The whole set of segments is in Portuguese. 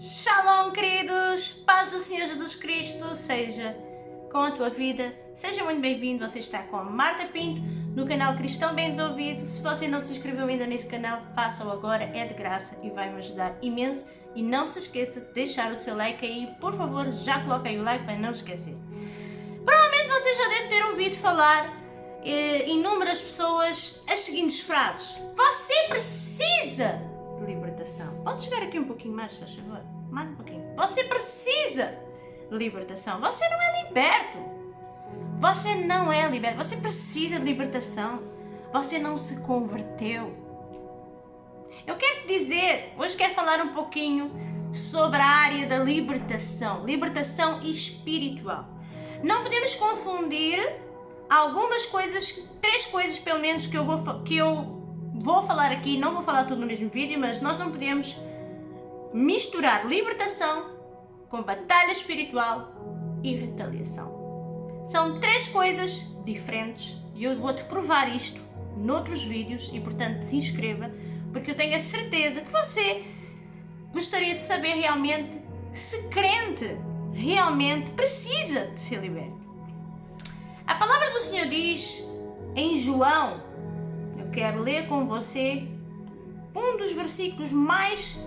Shalom, queridos! Paz do Senhor Jesus Cristo seja com a tua vida. Seja muito bem-vindo. Você está com a Marta Pinto no canal Cristão Bem Resolvido. Se você não se inscreveu ainda nesse canal, faça-o agora, é de graça e vai me ajudar imenso. E não se esqueça de deixar o seu like aí, por favor, já coloca aí o like para não esquecer. Provavelmente você já deve ter ouvido falar inúmeras pessoas as seguintes frases: você precisa de libertação. Pode chegar aqui um pouquinho mais, se faz favor? Mais um pouquinho. Você precisa de libertação. Você não é liberto. Você não é liberto. Você precisa de libertação. Você não se converteu. Eu quero te dizer, hoje quero falar um pouquinho sobre a área da libertação. Libertação espiritual. Não podemos confundir algumas coisas, três coisas pelo menos que eu vou falar aqui. Não vou falar tudo no mesmo vídeo, mas nós não podemos misturar libertação com batalha espiritual e retaliação. São três coisas diferentes e eu vou-te provar isto noutros vídeos e, portanto, se inscreva, porque eu tenho a certeza que você gostaria de saber realmente se crente realmente precisa de ser liberto. A palavra do Senhor diz em João, eu quero ler com você um dos versículos mais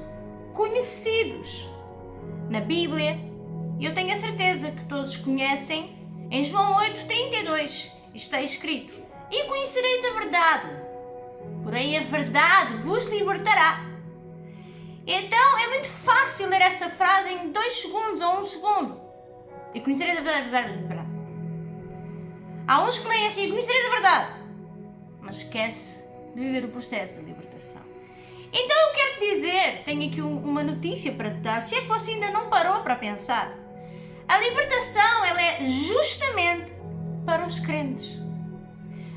conhecidos na Bíblia, e eu tenho a certeza que todos conhecem. Em João 8:32 está escrito: e conhecereis a verdade, porém a verdade vos libertará. Então é muito fácil ler essa frase em 2 segundos ou 1 segundo. E conhecereis a verdade, a verdade vos libertará. Há uns que leem assim: conhecereis a verdade, mas esquece de viver o processo de libertação. Então eu quero te dizer, tenho aqui uma notícia para te dar, se é que você ainda não parou para pensar. A libertação, ela é justamente para os crentes.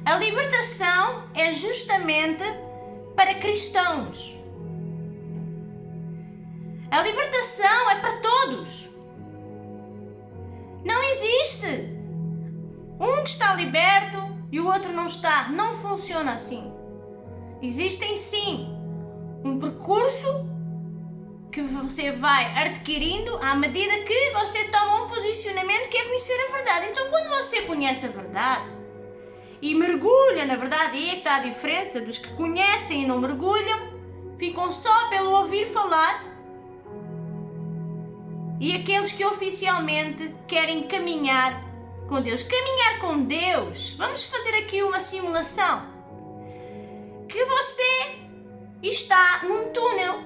A libertação é justamente para cristãos. A libertação é para todos. Não existe um que está liberto e o outro não está. Não funciona assim. Existem sim um percurso que você vai adquirindo à medida que você toma um posicionamento que é conhecer a verdade. Então, quando você conhece a verdade e mergulha na verdade, aí é que está a diferença dos que conhecem e não mergulham, ficam só pelo ouvir falar, e aqueles que oficialmente querem caminhar com Deus. Caminhar com Deus, vamos fazer aqui uma simulação, que você está num túnel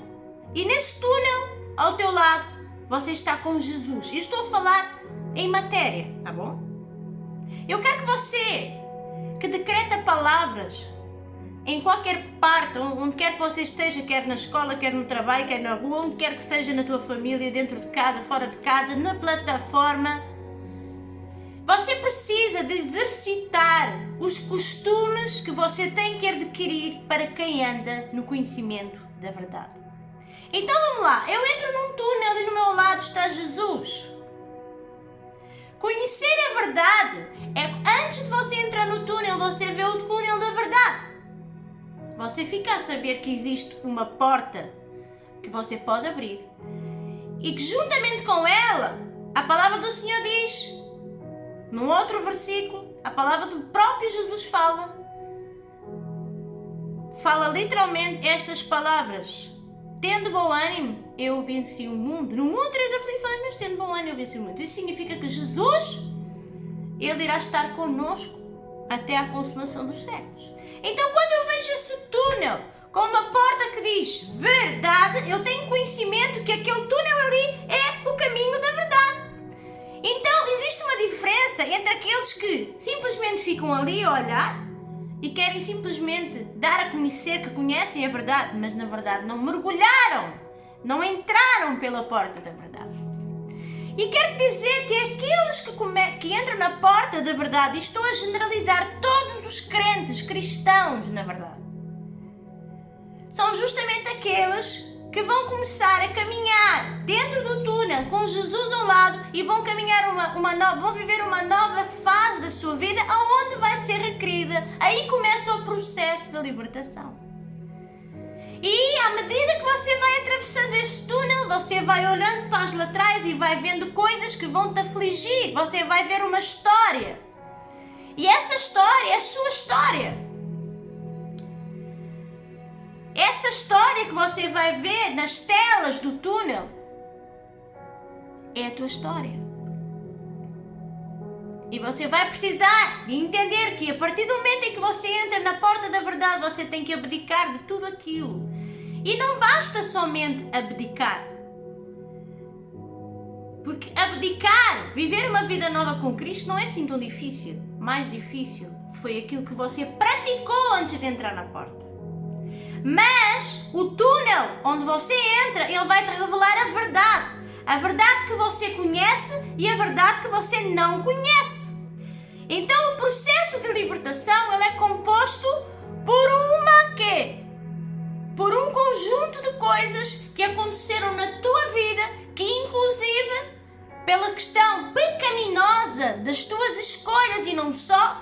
e nesse túnel ao teu lado você está com Jesus. E estou a falar em matéria, tá bom? Eu quero que você que decreta palavras em qualquer parte, onde quer que você esteja, quer na escola, quer no trabalho, quer na rua, onde quer que seja, na tua família, dentro de casa, fora de casa, na plataforma, você precisa de exercitar os costumes que você tem que adquirir para quem anda no conhecimento da verdade. Então vamos lá, eu entro num túnel e no meu lado está Jesus. Conhecer a verdade é antes de você entrar no túnel, você vê o túnel da verdade. Você fica a saber que existe uma porta que você pode abrir e que juntamente com ela, a palavra do Senhor diz, num outro versículo, a palavra do próprio Jesus fala literalmente estas palavras: tendo bom ânimo, eu venci o mundo. No mundo tereis aflições, mas tendo bom ânimo, eu venci o mundo. Isso significa que Jesus, Ele irá estar conosco até à consumação dos séculos. Então, quando eu vejo esse túnel com uma porta que diz verdade, eu tenho conhecimento que aquele túnel ali é o caminho da verdade. Então, existe uma diferença entre aqueles que simplesmente ficam ali a olhar e querem simplesmente dar a conhecer que conhecem a verdade, mas na verdade não mergulharam, não entraram pela porta da verdade. E quero dizer que aqueles que entram na porta da verdade, e estou a generalizar todos os crentes cristãos, na verdade, são justamente aqueles que vão começar a caminhar dentro do túnel com Jesus ao lado e vão caminhar vão viver uma nova fase da sua vida, aonde vai ser requerida. Aí começa o processo da libertação. E à medida que você vai atravessando esse túnel, você vai olhando para as laterais e vai vendo coisas que vão te afligir. Você vai ver uma história. E essa história é a sua história. Essa história que você vai ver nas telas do túnel é a tua história. E você vai precisar de entender que a partir do momento em que você entra na porta da verdade, você tem que abdicar de tudo aquilo. E não basta somente abdicar. Porque abdicar, viver uma vida nova com Cristo não é assim tão difícil. Mais difícil foi aquilo que você praticou antes de entrar na porta. Mas o túnel onde você entra, ele vai te revelar a verdade. A verdade que você conhece e a verdade que você não conhece. Então o processo de libertação, ele é composto por por um conjunto de coisas que aconteceram na tua vida, que inclusive pela questão pecaminosa das tuas escolhas e não só,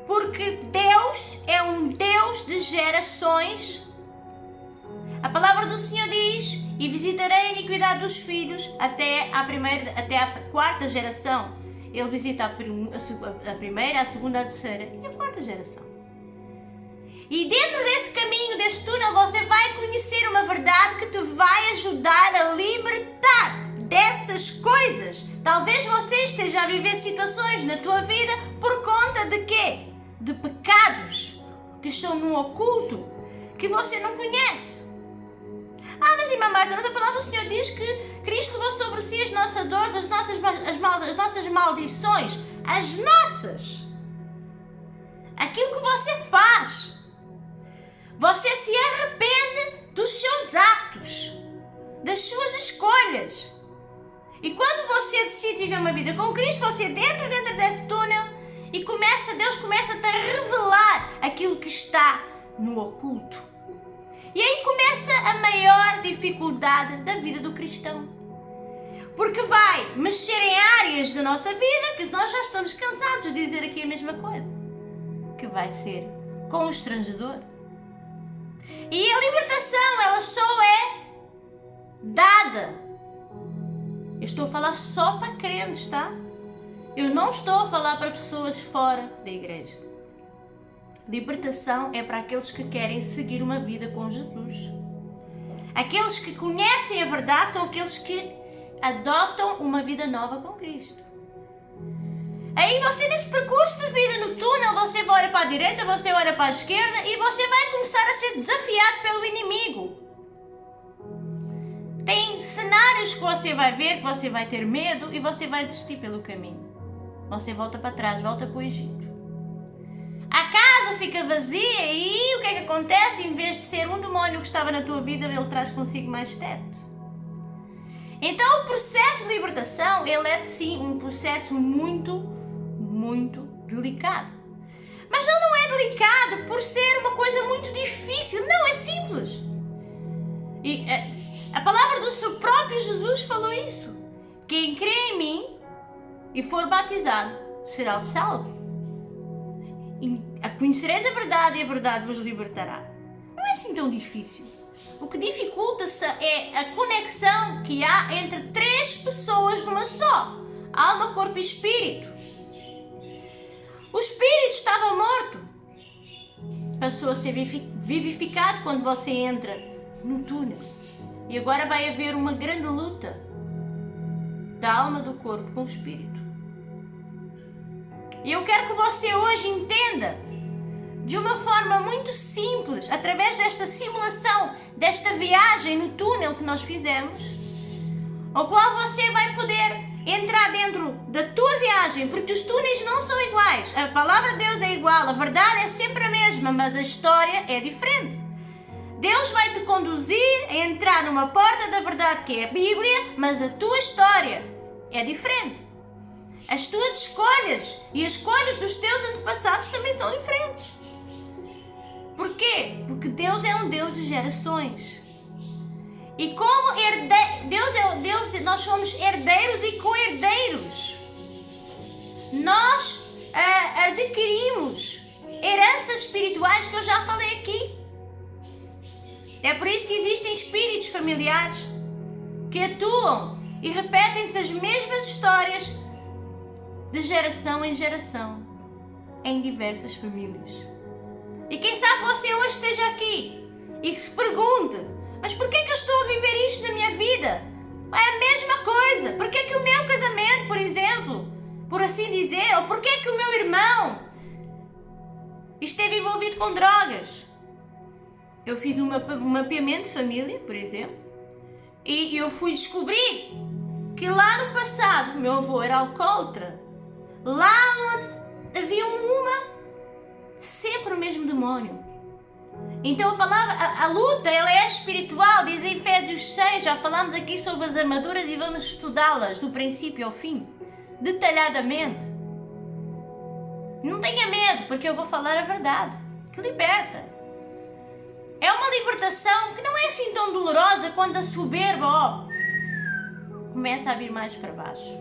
porque Deus é um Deus de gerações. A palavra do Senhor diz: e visitarei a iniquidade dos filhos até a quarta geração. Ele visita a primeira, a segunda, a terceira e a quarta geração. E dentro desse caminho, desse túnel, você vai conhecer uma verdade que te vai ajudar a libertar dessas coisas. Talvez você esteja a viver situações na tua vida por conta de quê? De pecados que estão no oculto, que você não conhece. Mas irmã Marta, mas a palavra do Senhor diz que Cristo levou sobre si as nossas dores, as nossas maldições, as nossas. Aquilo que você faz. Você se arrepende dos seus atos, das suas escolhas. E quando você decide viver uma vida com Cristo, você dentro desse túnel e Deus começa a te revelar aquilo que está no oculto. E aí começa a maior dificuldade da vida do cristão. Porque vai mexer em áreas da nossa vida que nós já estamos cansados de dizer aqui a mesma coisa. Que vai ser constrangedor. E a libertação, ela só é dada. Eu estou a falar só para crentes, tá? Eu não estou a falar para pessoas fora da igreja. Libertação é para aqueles que querem seguir uma vida com Jesus. Aqueles que conhecem a verdade são aqueles que adotam uma vida nova com Cristo. Aí você, nesse percurso de vida, no túnel, você olha para a direita, você olha para a esquerda e você vai começar a ser desafiado pelo inimigo. Tem cenários que você vai ver, que você vai ter medo e você vai desistir pelo caminho. Você volta para trás, volta para o Egito. A casa fica vazia e o que é que acontece? Em vez de ser um demónio que estava na tua vida, ele traz consigo mais 7. Então o processo de libertação, ele é sim um processo muito delicado. Mas ele não é delicado por ser uma coisa muito difícil, não, é simples. E a palavra do seu próprio Jesus falou isso. Quem crê em mim e for batizado será salvo. Conhecereis a verdade e a verdade vos libertará. Não é assim tão difícil. O que dificulta é a conexão que há entre 3 pessoas numa só. Alma, corpo e espírito. O espírito estava morto. Passou a ser vivificado quando você entra no túnel. E agora vai haver uma grande luta da alma do corpo com o espírito. E eu quero que você hoje entenda de uma forma muito simples, através desta simulação, desta viagem no túnel que nós fizemos, ao qual você vai poder entrar dentro da tua viagem, porque os túneis não são iguais. A palavra de Deus é igual, a verdade é sempre a mesma, mas a história é diferente. Deus vai te conduzir a entrar numa porta da verdade que é a Bíblia, mas a tua história é diferente. As tuas escolhas e as escolhas dos teus antepassados também são diferentes. Porquê? Porque Deus é um Deus de gerações. E como Deus, nós somos herdeiros e co-herdeiros. Nós adquirimos heranças espirituais que eu já falei aqui. É por isso que existem espíritos familiares que atuam e repetem-se as mesmas histórias de geração em geração em diversas famílias. E quem sabe você hoje esteja aqui e que se pergunte: mas por que é que eu estou a viver isto na minha vida? É a mesma coisa. Por que é que o meu casamento, por exemplo, por assim dizer, ou por que é que o meu irmão esteve envolvido com drogas? Eu fiz um mapeamento de família, por exemplo, e eu fui descobrir que lá no passado o meu avô era alcoólatra. Lá havia sempre o mesmo demónio. Então a luta, ela é espiritual, diz em Efésios 6, já falámos aqui sobre as armaduras e vamos estudá-las do princípio ao fim, detalhadamente. Não tenha medo, porque eu vou falar a verdade, que liberta. É uma libertação que não é assim tão dolorosa quando a soberba começa a vir mais para baixo.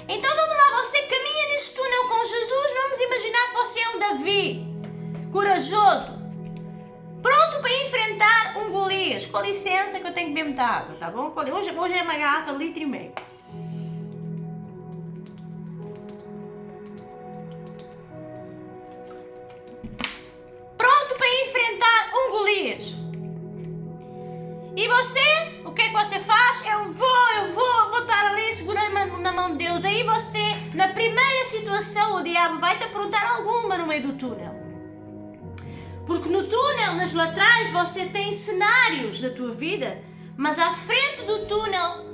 Então vamos lá, você caminha nesse túnel com Jesus, vamos imaginar que você é um Davi, corajoso, pronto para enfrentar um Golias. Com licença que eu tenho que beber muita água, tá bom? Hoje é uma garrafa de 1,5 litro. Pronto para enfrentar um Golias. E você, o que é que você faz? Eu vou estar ali segurando na mão de Deus. Aí você, na primeira situação, o diabo vai te aprontar alguma no meio do túnel. Porque no túnel, nas laterais, você tem cenários da tua vida, mas à frente do túnel,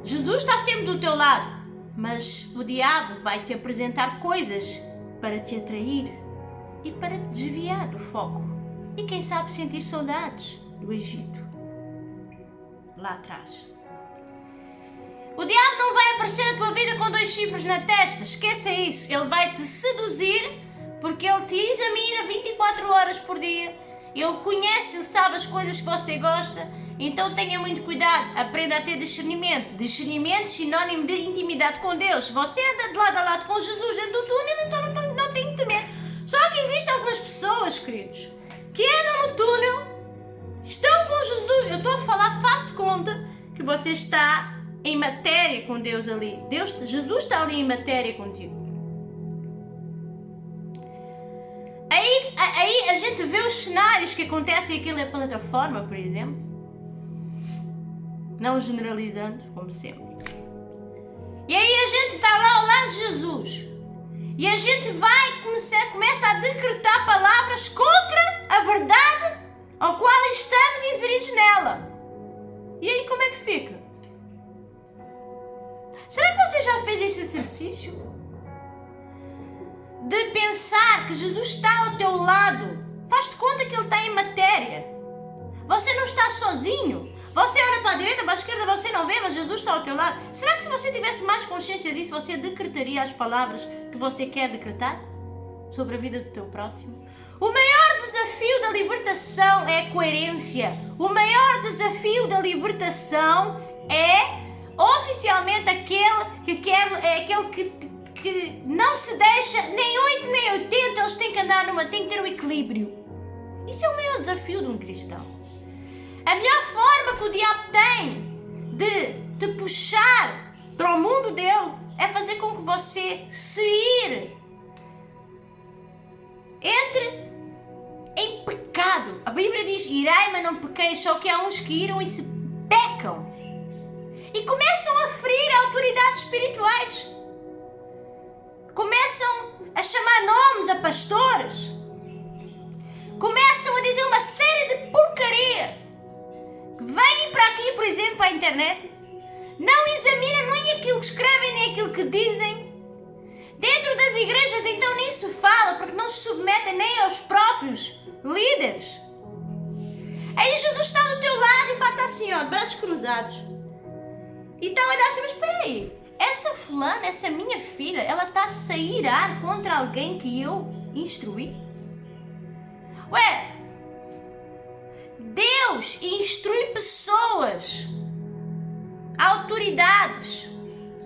Jesus está sempre do teu lado, mas o diabo vai te apresentar coisas para te atrair e para te desviar do foco. E quem sabe sentir saudades do Egito, lá atrás. O diabo não vai aparecer na tua vida com 2 chifres na testa, esqueça isso. Ele vai te seduzir, porque ele te examina 24 horas por dia. Ele conhece, ele sabe as coisas que você gosta. Então tenha muito cuidado, aprenda a ter discernimento. Discernimento sinónimo de intimidade com Deus. Se você anda de lado a lado com Jesus dentro do túnel, então não tem que temer. Só que existem algumas pessoas, queridos, que andam no túnel, estão com Jesus. Eu estou a falar, faz de conta que você está em matéria com Deus ali. Jesus está ali em matéria contigo. Aí a gente vê os cenários que acontecem aqui na plataforma, por exemplo. Não generalizando, como sempre. E aí a gente está lá ao lado de Jesus. E a gente começa a decretar palavras contra a verdade ao qual estamos inseridos nela. E aí como é que fica? Será que você já fez esse exercício? De pensar que Jesus está ao teu lado. Faz de conta que Ele está em matéria. Você não está sozinho. Você olha para a direita, para a esquerda, você não vê, mas Jesus está ao teu lado. Será que se você tivesse mais consciência disso, você decretaria as palavras que você quer decretar sobre a vida do teu próximo? O maior desafio da libertação é a coerência. O maior desafio da libertação é oficialmente aquele que não se deixa nem 8 nem 80, eles têm que tem que ter um equilíbrio. Isso é o maior desafio de um cristão. A melhor forma que o diabo tem de te puxar para o mundo dele é fazer com que você se entre em pecado. A Bíblia diz: irai, mas não pequeis. Só que há uns que iram e se pecam e começam a ferir autoridades espirituais. Começam a chamar nomes a pastores. Começam a dizer uma série de porcaria. Vêm para aqui, por exemplo, para a internet. Não examinam nem aquilo que escrevem, nem aquilo que dizem. Dentro das igrejas, então, nem se fala, porque não se submetem nem aos próprios líderes. Aí Jesus está do teu lado e fala assim, ó, braços cruzados. E está a olhar assim, mas espera aí. Essa fulana, essa minha filha, ela está a sair contra alguém que eu instruí? Ué, Deus instrui pessoas, autoridades,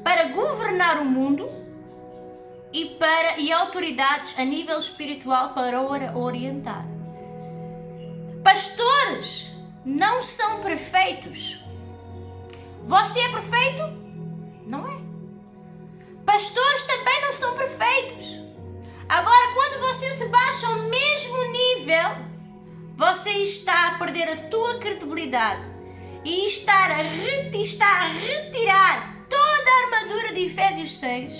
para governar o mundo e autoridades a nível espiritual para orientar. Pastores não são perfeitos. Você é perfeito? Não é. Pastores também não são perfeitos. Agora, quando você se baixa ao mesmo nível, você está a perder a tua credibilidade e está a retirar toda a armadura de Efésios 6,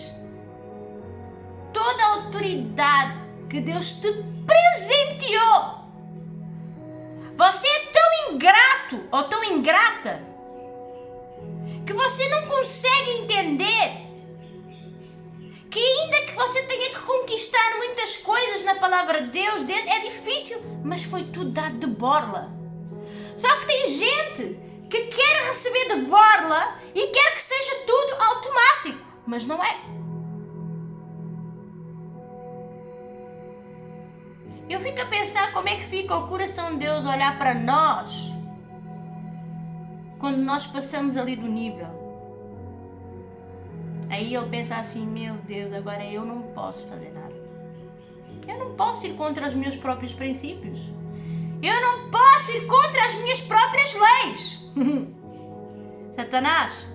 toda a autoridade que Deus te presenteou. Você é tão ingrato ou tão ingrata que você não consegue entender que ainda que você tenha que conquistar muitas coisas na palavra de Deus, é difícil, mas foi tudo dado de borla. Só que tem gente que quer receber de borla e quer que seja tudo automático, mas não é. Eu fico a pensar como é que fica o coração de Deus olhar para nós quando nós passamos ali do nível. Aí ele pensa assim, meu Deus, agora eu não posso fazer nada. Eu não posso ir contra os meus próprios princípios. Eu não posso ir contra as minhas próprias leis. Satanás,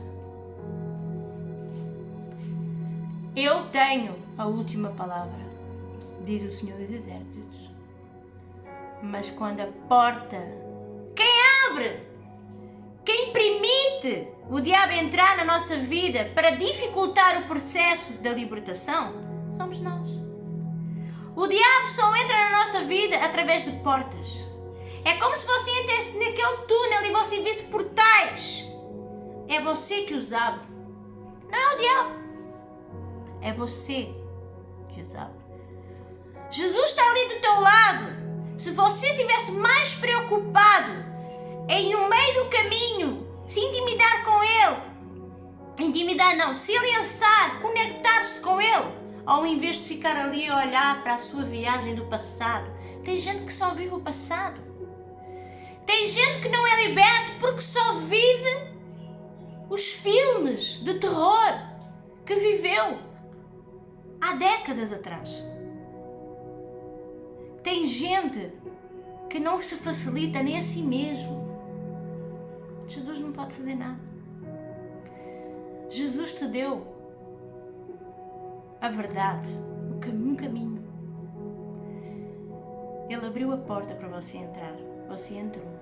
eu tenho a última palavra, diz o Senhor dos Exércitos. Mas quando a porta, quem abre, quem permite o diabo entrar na nossa vida para dificultar o processo da libertação, somos nós. O diabo só entra na nossa vida através de portas. É como se você entrasse naquele túnel e você visse portais. É você que os abre. Não é o diabo. É você que os abre. Jesus está ali do teu lado. Se você estivesse mais preocupado em no meio do caminho se intimidar com Ele, se aliançar, conectar-se com Ele, ao invés de ficar ali a olhar para a sua viagem do passado. Tem gente que só vive o passado. Tem gente que não é liberto porque só vive os filmes de terror que viveu há décadas atrás. Tem gente que não se facilita nem a si mesmo. Jesus não pode fazer nada. Jesus te deu a verdade, um caminho. Ele abriu a porta para você entrar. Você entrou.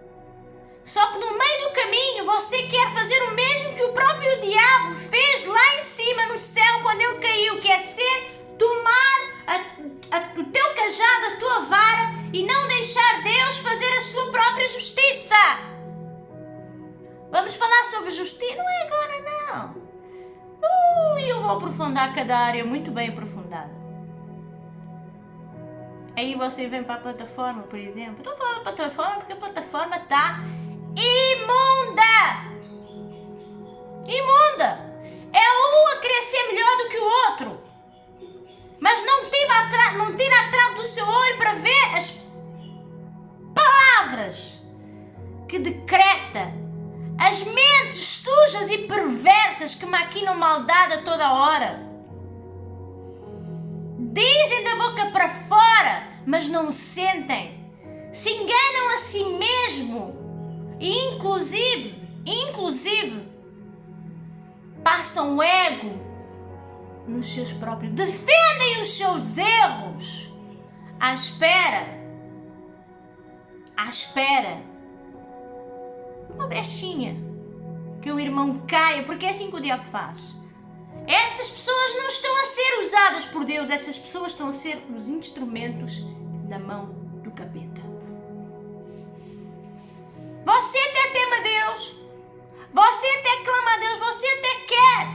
Só que no meio do caminho você quer fazer o mesmo que o próprio diabo fez lá em cima no céu quando ele caiu, quer dizer, tomar o teu cajado, a tua vara e não deixar Deus fazer a sua própria justiça. Vamos falar sobre justiça? Não é agora, não. Eu vou aprofundar cada área muito bem aprofundada. Aí você vem para a plataforma, por exemplo. Estou falando da plataforma porque a plataforma está imunda. Imunda. É um a querer ser melhor do que o outro. Mas não tira a trave do seu olho para ver as palavras que decreta, as mentes sujas e perversas que maquinam maldade a toda hora. Dizem da boca para fora, mas não sentem. Se enganam a si mesmo. E inclusive, passam ego nos seus próprios. Defendem os seus erros. À espera. Uma brechinha. Que o irmão caia, porque é assim que o diabo faz. Essas pessoas não estão a ser usadas por Deus, essas pessoas estão a ser os instrumentos na mão do capeta. Você até teme a Deus, você até clama a Deus, você até quer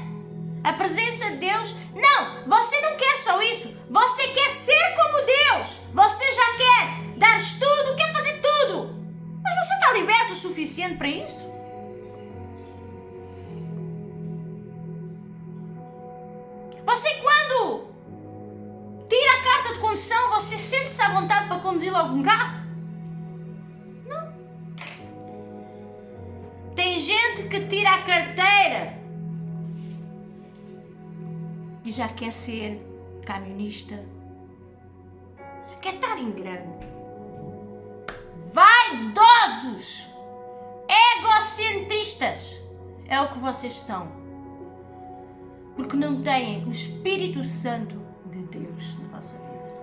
a presença de Deus. Não, você não quer só isso, você quer ser como Deus, você já quer dar tudo, quer fazer tudo. Mas você está liberto o suficiente para isso? Você quando tira a carta de condução, você sente-se à vontade para conduzir logo um carro? Não. Tem gente que tira a carteira e já quer ser camionista. Já quer estar em grande. Vai vaidosos, egocentristas. É o que vocês são. Porque não têm o Espírito Santo de Deus na vossa vida.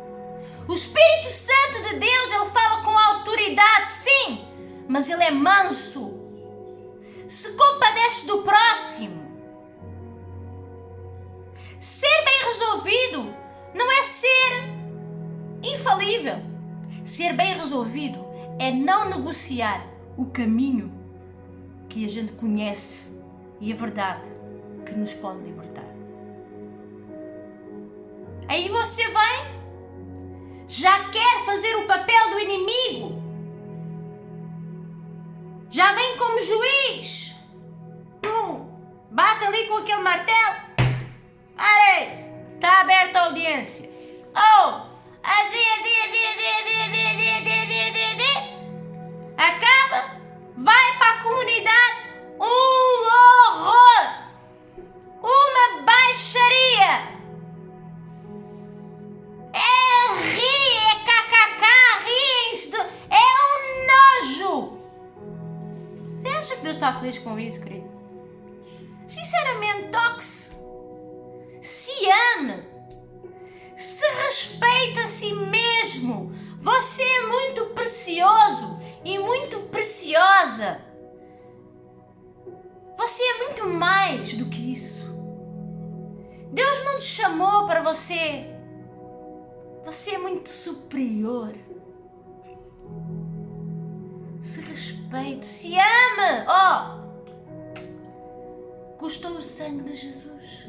O Espírito Santo de Deus, ele fala com autoridade, sim, mas ele é manso. Se compadece do próximo. Ser bem resolvido não é ser infalível. Ser bem resolvido é não negociar o caminho que a gente conhece e a verdade que nos pode libertar. Aí você vem, já quer fazer o papel do inimigo, já vem como juiz, bate ali com aquele martelo, está aberta a audiência. Acaba, vai para a comunidade, um horror, uma baixaria. É kkk, riem-se, é um nojo. Você acha que Deus está feliz com isso, querido? Sinceramente, toque-se, se ame, se respeite a si mesmo. Você é muito precioso e muito preciosa. Você é muito mais do que isso. Deus não te chamou para você. Você é muito superior. Se respeite, se ame. Custou o sangue de Jesus.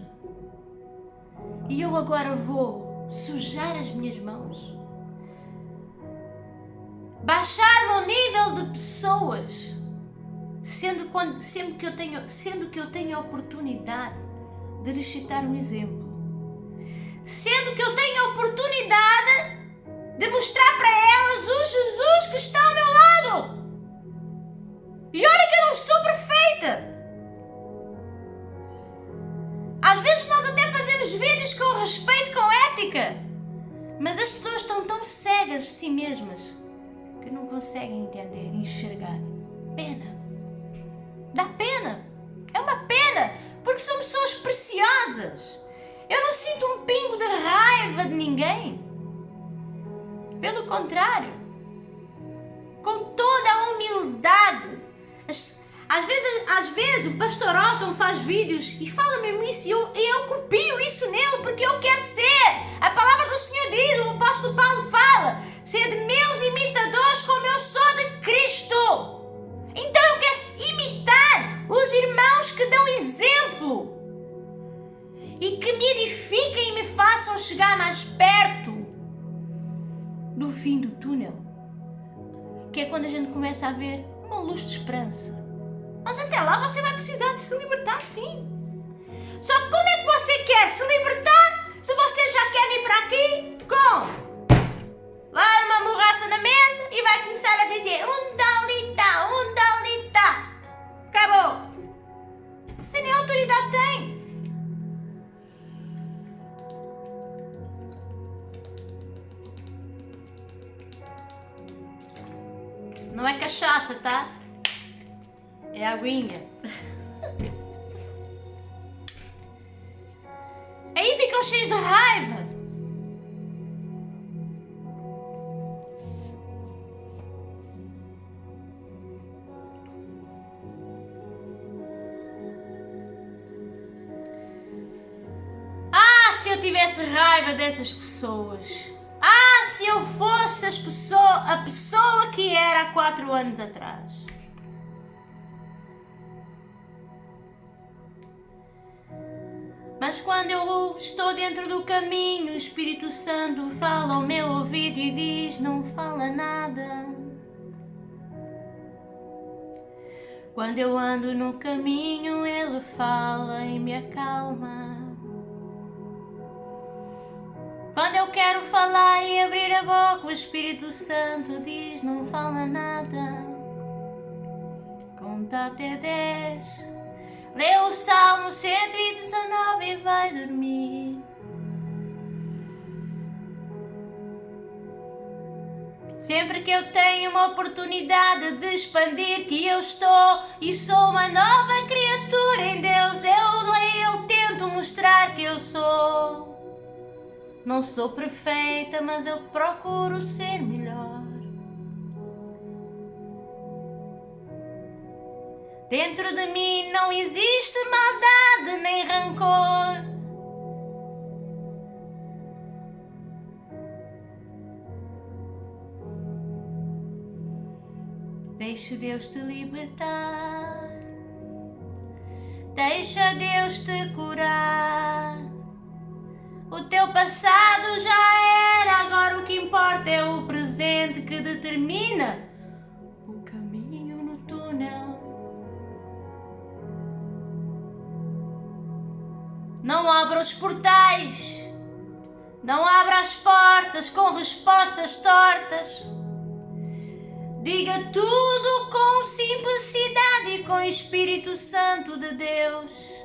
E eu agora vou sujar as minhas mãos. Baixar-me ao nível de pessoas, sendo que eu tenho a oportunidade de lhes citar um exemplo. Sendo que eu tenho a oportunidade de mostrar para elas o Jesus que está ao meu lado. E olha que eu não sou perfeita. Às vezes nós até fazemos vídeos com respeito, com ética. Mas as pessoas estão tão cegas de si mesmas que não conseguem entender e enxergar. Pena. Dá pena. É uma pena. Porque são pessoas preciosas. Eu não sinto um pingo de raiva de ninguém. Pelo contrário. Com toda a humildade. Às vezes o pastor Alton faz vídeos e fala mesmo isso e eu copio isso nele porque eu quero ser. A palavra do Senhor diz, o apóstolo Paulo fala, ser de meus imitadores como eu sou de Cristo. Então eu quero imitar os irmãos que dão exemplo e que me edifiquem e me façam chegar mais perto do fim do túnel, que é quando a gente começa a ver uma luz de esperança. Mas até lá você vai precisar de se libertar, sim. Só que como é que você quer se libertar se você já quer vir para aqui com lá uma morraça na mesa e vai começar a dizer um dalita. Acabou. Você nem autoridade tem. Não é cachaça, tá? É aguinha. Aí ficam cheios de raiva. Se eu tivesse raiva dessas pessoas. Se eu fosse a pessoa que era há 4 anos atrás. Mas quando eu estou dentro do caminho, o Espírito Santo fala ao meu ouvido e diz, não fala nada. Quando eu ando no caminho, Ele fala e me acalma. Quando eu quero falar e abrir a boca, o Espírito Santo diz, não fala nada. Conta até 10. Lê o Salmo 119 e vai dormir. Sempre que eu tenho uma oportunidade de expandir que eu estou e sou uma nova criatura em Deus, eu tento mostrar que eu sou. Não sou perfeita, mas eu procuro ser melhor. Dentro de mim não existe maldade nem rancor. Deixa Deus te libertar. Deixa Deus te curar. O teu passado já era, agora o que importa é o presente que determina o caminho no túnel. Não abra os portais, não abra as portas com respostas tortas. Diga tudo com simplicidade e com o Espírito Santo de Deus.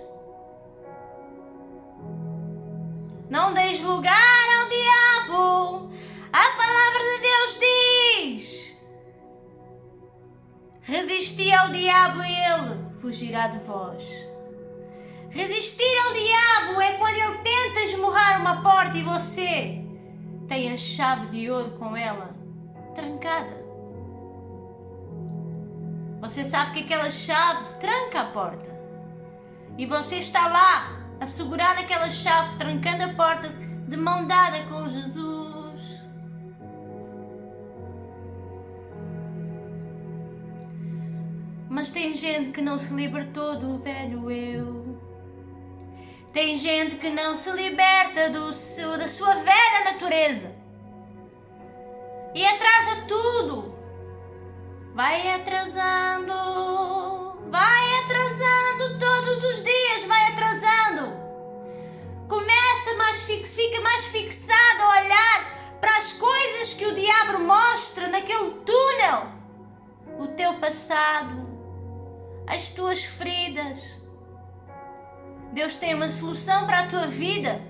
Não deis lugar ao diabo. A palavra de Deus diz: resisti ao diabo e ele fugirá de vós. Resistir ao diabo é quando ele tenta esmurrar uma porta e você tem a chave de ouro com ela trancada. Você sabe que aquela chave tranca a porta. E você está lá a segurar naquela chave, trancando a porta de mão dada com Jesus. Mas tem gente que não se libertou do velho eu. Tem gente que não se liberta da sua velha natureza. E atrasa tudo. Vai atrasando todos os dias, vai atrasando. Fica mais fixado a olhar para as coisas que o diabo mostra naquele túnel. O teu passado, as tuas feridas. Deus tem uma solução para a tua vida,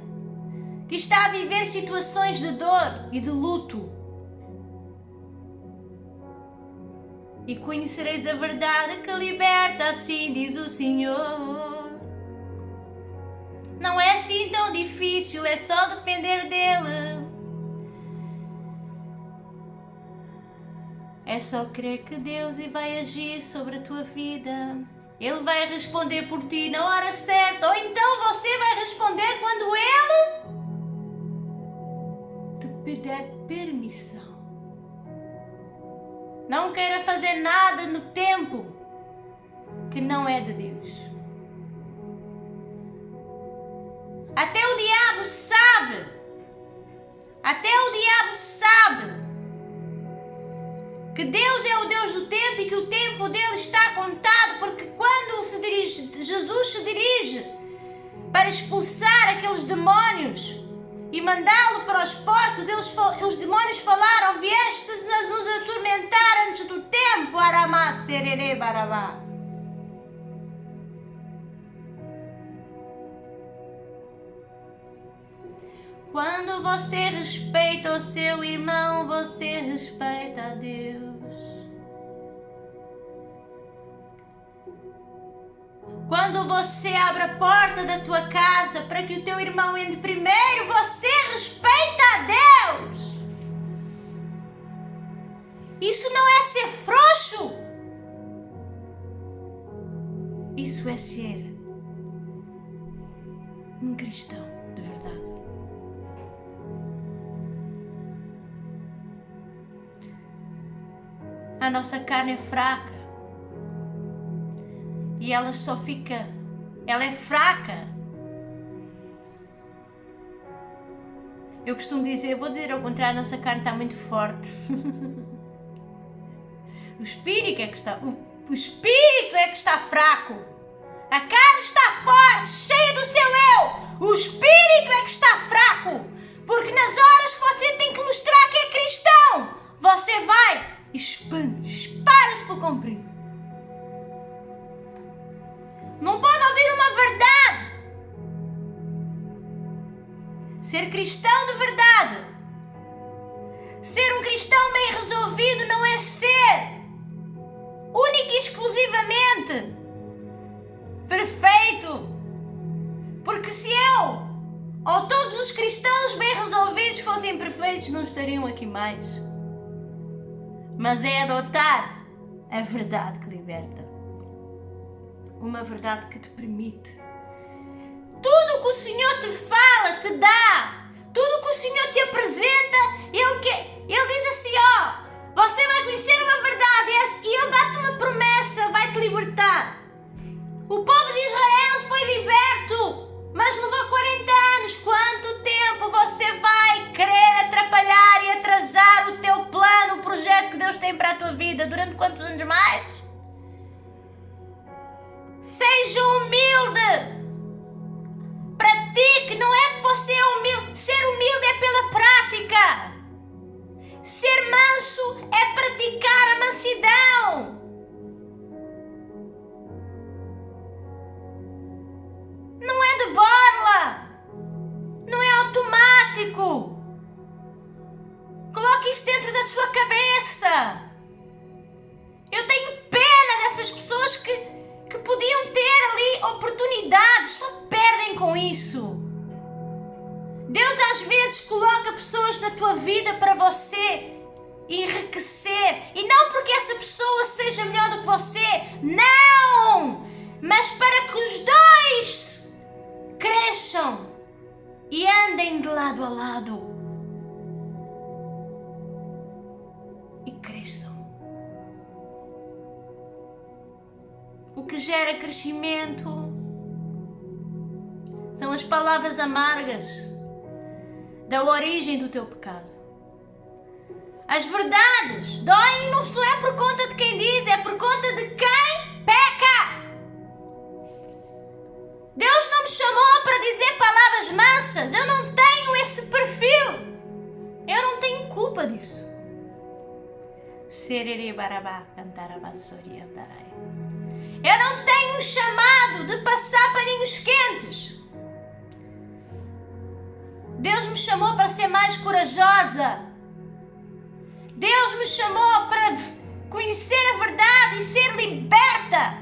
que está a viver situações de dor e de luto. E conhecereis a verdade que liberta, assim diz o Senhor. Não é assim tão difícil, é só depender dele. É só crer que Deus vai agir sobre a tua vida. Ele vai responder por ti na hora certa, ou então você vai responder quando Ele te pedir permissão. Não queira fazer nada no tempo que não é de Deus. Até o diabo sabe que Deus é o Deus do tempo e que o tempo dele está contado, porque quando Jesus se dirige para expulsar aqueles demónios e mandá-lo para os porcos, os demónios falaram: viestes nos atormentar antes do tempo, Aramá, Sererê, Barabá. Quando você respeita o seu irmão, você respeita a Deus. Quando você abre a porta da tua casa para que o teu irmão entre primeiro, você respeita a Deus. Isso não é ser frouxo. Isso é ser um cristão de verdade. A nossa carne é fraca. E ela é fraca. Eu costumo dizer, vou dizer ao contrário, a nossa carne está muito forte. O espírito é que está fraco. A carne está forte, cheia do seu eu. O espírito é que está fraco. Porque nas horas que você tem que mostrar que é cristão, você vai espalha-se por comprido. Não pode ouvir uma verdade. Ser cristão de verdade, ser um cristão bem resolvido, perfeito. Porque se eu ou todos os cristãos bem resolvidos fossem perfeitos, não estariam aqui mais. Mas é adotar a verdade que liberta. Uma verdade que te permite. Tudo o que o Senhor te fala, te dá. Tudo o que o Senhor te apresenta, Ele diz assim, você vai conhecer uma verdade e Ele dá-te uma promessa, vai-te libertar. O povo de Israel foi liberto, mas levou 40 anos. Quanto tempo você vai querer atrapalhar e atrasar o teu plano, o projeto que Deus tem para a tua vida? Durante quantos anos mais? Seja humilde. Pratique, não é que você é humilde. Ser humilde é pela prática. Ser manso é praticar a mansidão. Não é de borla. Não é automático. Coloque isso dentro da sua cabeça. Eu tenho pena dessas pessoas que podiam ter ali oportunidades, só perdem com isso. Deus às vezes coloca pessoas na tua vida para você enriquecer. E não porque essa pessoa seja melhor do que você. Não! Mas para que os dois cresçam e andem de lado a lado. E cresçam. O que gera crescimento são as palavras amargas da origem do teu pecado. As verdades doem, não só é por conta de quem diz, é por conta de quem peca. Deus não me chamou para dizer palavras mansas. Eu não tenho esse perfil. Eu não tenho culpa disso. Eu não tenho um chamado de passar paninhos quentes. Deus me chamou para ser mais corajosa. Deus me chamou para conhecer a verdade e ser liberta.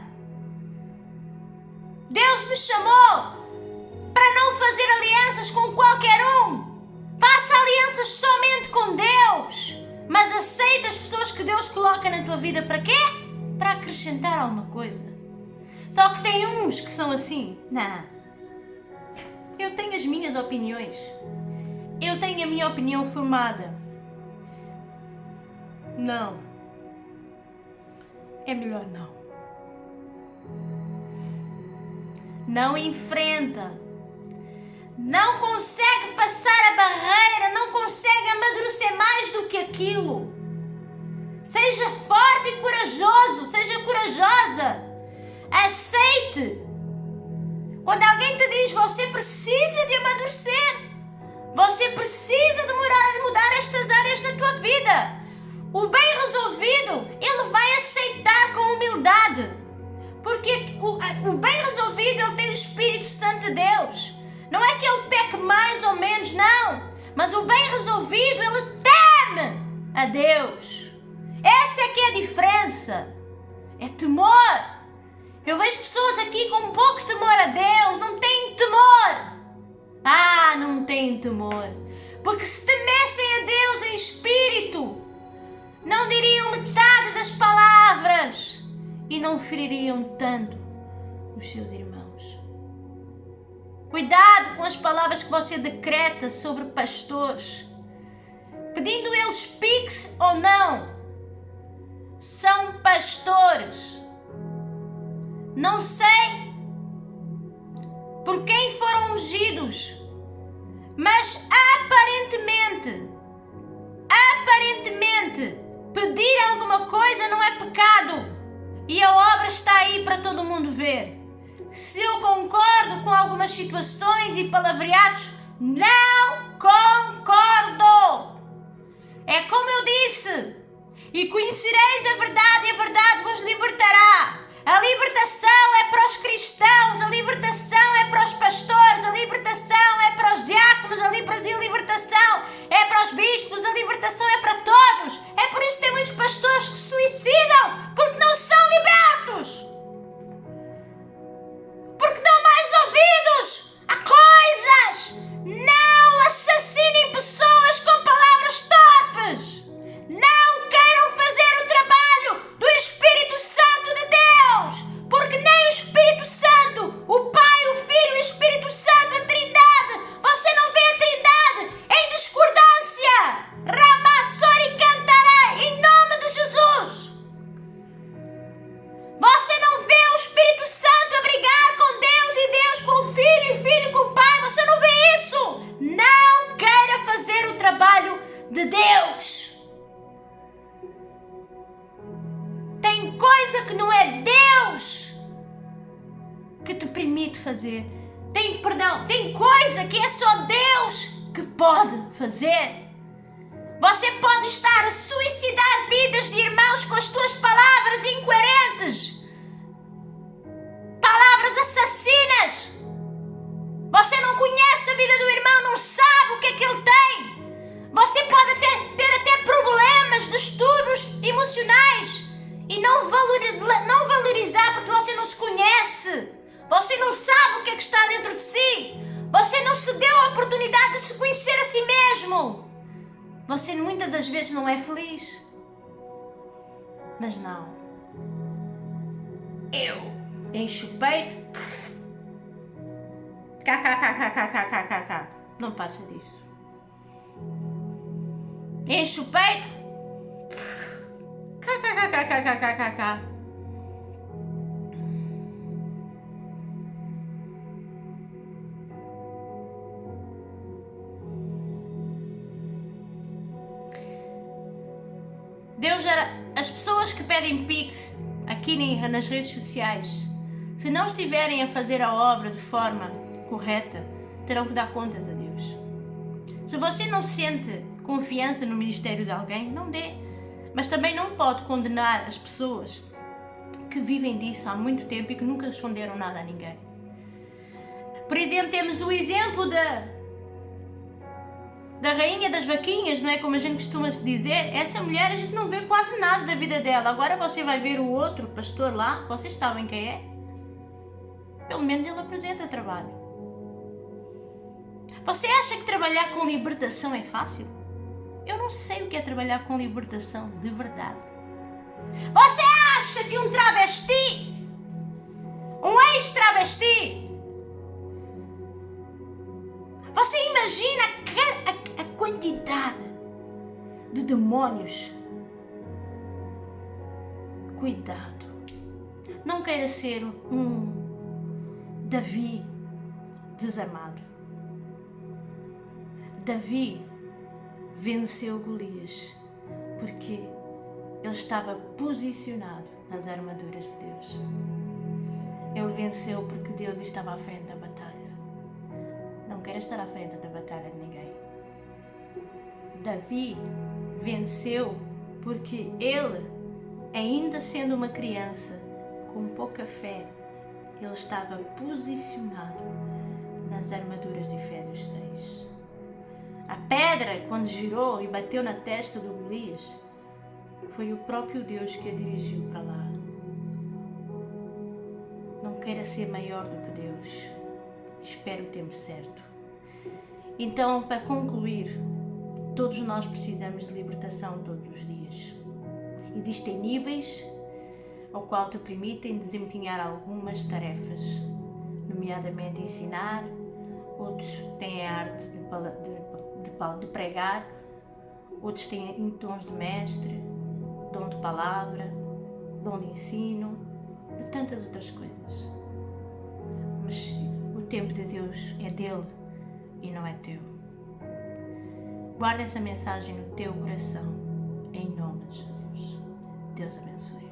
Deus me chamou para não fazer alianças com qualquer um. Faça alianças somente com Deus. Mas aceita as pessoas que Deus coloca na tua vida. Para quê? Para acrescentar alguma coisa. Só que tem uns que são assim. Não. Eu tenho as minhas opiniões. Eu tenho a minha opinião formada. Não. É melhor não. Não enfrenta. Não consegue passar a barreira. Não consegue amadurecer mais do que aquilo. Seja forte e corajoso. Seja corajosa. Aceite. Quando alguém te diz, você precisa de amadurecer. Você precisa de mudar estas áreas da tua vida. O bem resolvido, ele vai aceitar com humildade. Porque o bem resolvido, ele tem o Espírito Santo de Deus. Não é que ele peque mais ou menos, não. Mas o bem resolvido, ele teme a Deus. Essa é que é a diferença. É temor. Eu vejo pessoas aqui com um pouco de temor a Deus. Não têm temor. Não têm temor. Porque se temessem a Deus em espírito, não diriam metade das palavras e não feririam tanto os seus irmãos. Cuidado com as palavras que você decreta sobre pastores, pedindo eles pix ou não. São pastores. Não sei por quem foram ungidos, mas aparentemente, pedir alguma coisa não é pecado. E a obra está aí para todo mundo ver. Se eu concordo com algumas situações e palavreados, não concordo. É como eu disse, e conhecereis a verdade e a verdade vos libertará. A libertação é para os cristãos, a libertação é para os pastores, a libertação é para os diáconos, a libertação é para os bispos, a libertação é para todos. É por isso que tem muitos pastores que se suicidam, porque não são libertos. que te permite fazer. Tem coisa que é só Deus que pode fazer. Você pode estar a suicidar vidas de irmãos com as tuas palavras incoerentes, palavras assassinas. Você não conhece a vida do irmão, não sabe o que é que ele tem. Você pode ter até problemas, distúrbios emocionais e não valorizar porque você não se conhece. Você não sabe o que é que está dentro de si. Você não se deu a oportunidade de se conhecer a si mesmo. Você muitas das vezes não é feliz. Mas não. Eu encho o peito. KKKKKKKK. Não passa disso. Encho o peito. KKKKKKK. Deus era as pessoas que pedem Pix aqui nas redes sociais, se não estiverem a fazer a obra de forma correta, terão que dar contas a Deus. Se você não sente confiança no ministério de alguém, não dê. Mas também não pode condenar as pessoas que vivem disso há muito tempo e que nunca esconderam nada a ninguém. Por exemplo, temos o exemplo da rainha das vaquinhas, não é? Como a gente costuma se dizer. Essa mulher, a gente não vê quase nada da vida dela. Agora você vai ver o outro pastor lá, vocês sabem quem é? Pelo menos ele apresenta trabalho. Você acha que trabalhar com libertação é fácil? Eu não sei o que é trabalhar com libertação, de verdade. Você acha que um travesti, um ex-travesti, você imagina a quantidade de demônios? Cuidado. Não queira ser um Davi desarmado. Davi venceu Golias porque ele estava posicionado nas armaduras de Deus. Ele venceu porque Deus estava à frente da batalha. Não quero estar à frente da batalha de ninguém. Davi venceu porque ele, ainda sendo uma criança com pouca fé, ele estava posicionado nas armaduras de Efésios 6. A pedra, quando girou e bateu na testa de Golias, foi o próprio Deus que a dirigiu para lá. Não queira ser maior do que Deus. Espere o tempo certo. Então, para concluir, todos nós precisamos de libertação todos os dias. Existem níveis ao qual te permitem desempenhar algumas tarefas, nomeadamente ensinar. Outros têm a arte de pregar, outros têm dons de mestre, dom de palavra, dom de ensino, de tantas outras coisas. Mas o tempo de Deus é dele e não é teu. Guarda essa mensagem no teu coração, em nome de Jesus. Deus abençoe.